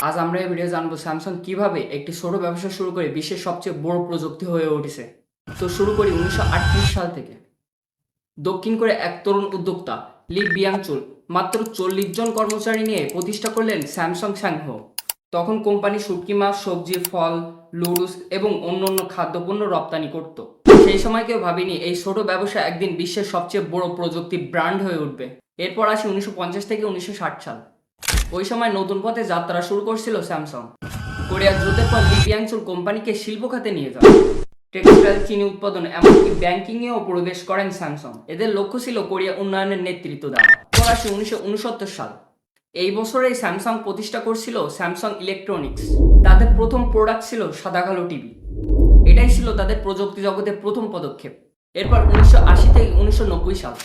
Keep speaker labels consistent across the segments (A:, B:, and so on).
A: আজ আমরা এই ভিডিও জানবো স্যামসাং কিভাবে একটি ছোট ব্যবসা শুরু করে বিশ্বের সবচেয়ে বড় প্রযুক্তি হয়ে উঠেছে। তো শুরু করি 1938 সাল থেকে। দক্ষিণ কোরিয়ার এক তরুণ উদ্যোক্তা লি বিয়াংচুল মাত্র 40 জন কর্মচারী নিয়ে প্রতিষ্ঠা করলেন স্যামসাং স্যাংহো। তখন কোম্পানি শুটকি মাছ, সবজি, ফল, লুডুস এবং অন্যান্য খাদ্যপণ্য রপ্তানি করত। সেই সময় কেউ ভাবেনি এই ছোট ব্যবসা একদিন বিশ্বের সবচেয়ে বড় প্রযুক্তি ব্র্যান্ড হয়ে উঠবে। এরপর আসি 1950 থেকে 1960 সাল। ওই সময় নতুন পথে যাত্রা শুরু করছিল স্যামসাং। কোরিয়ার যুদ্ধের পর লি বিয়াংচুল কোম্পানিকে শিল্প খাতে নিয়ে যান। টেক্সটাইল, চিনি উৎপাদন, এমনকি ব্যাংকিংয়েও প্রবেশ করেন স্যামসাং। এদের লক্ষ্য ছিল কোরিয়া উন্নয়নের নেতৃত্ব দেওয়া। এরপর আসি 1969 সাল। এই বছরেই স্যামসাং প্রতিষ্ঠা করছিল স্যামসাং ইলেকট্রনিক্স। তাদের প্রথম প্রোডাক্ট ছিল সাদা কালো টিভি। এটাই ছিল তাদের প্রযুক্তি জগতের প্রথম পদক্ষেপ। এরপর 1980 থেকে 1990 সাল।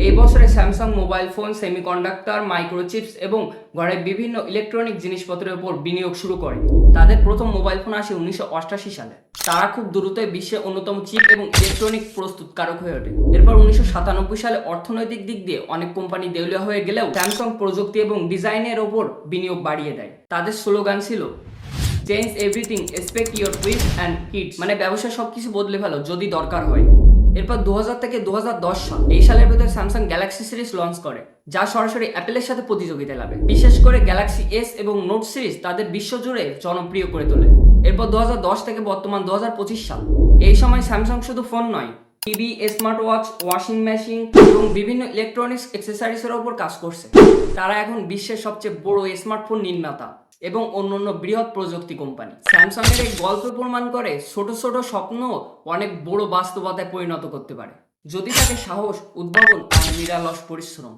A: এই বছরে স্যামসাং মোবাইল ফোন, সেমিকন্ডাক্টর, মাইক্রোচিপস এবং ঘরের বিভিন্ন ইলেকট্রনিক জিনিসপত্রের উপর বিনিয়োগ শুরু করে। তাদের প্রথম মোবাইল ফোন আসে 1988 সালে। তারা খুব দ্রুতই বিশ্বের অন্যতম চিপ এবং ইলেকট্রনিক প্রস্তুতকারক হয়ে ওঠে। এরপর 1997 সালে অর্থনৈতিক দিক দিয়ে অনেক কোম্পানি দেউলিয়া হয়ে গেলেও স্যামসাং প্রযুক্তি এবং ডিজাইনের ওপর বিনিয়োগ বাড়িয়ে দেয়। তাদের স্লোগান ছিল change everything, respect your wish and kids, মানে ব্যবসা সবকিছু বদলে ফেলো যদি দরকার হয়। এরপর 2000 থেকে 2010 সাল, এই সালের ভেতরে স্যামসাং গ্যালাক্সি সিরিজ লঞ্চ করে, যা সরাসরি অ্যাপেলের সাথে প্রতিযোগিতায় লাগে। বিশেষ করে গ্যালাক্সি এস এবং নোট সিরিজ তাদের বিশ্বজুড়ে জনপ্রিয় করে তোলে। এরপর 2010 থেকে বর্তমান 2025 সাল, এই সময় স্যামসাং শুধু ফোন নয়, TV, smart watch, washing machine এবং বিভিন্ন ইলেকট্রনিক্স অ্যাক্সেসরিজের ওপর কাজ করছে। তারা এখন বিশ্বের সবচেয়ে বড় স্মার্টফোন নির্মাতা এবং অন্যান্য বৃহৎ প্রযুক্তি কোম্পানি। স্যামসাং এর এই গল্প প্রমাণ করে ছোট ছোট স্বপ্ন অনেক বড় বাস্তবতায় পরিণত করতে পারে, যদি থাকে সাহস, উদ্ভাবন আর নিরলস পরিশ্রম।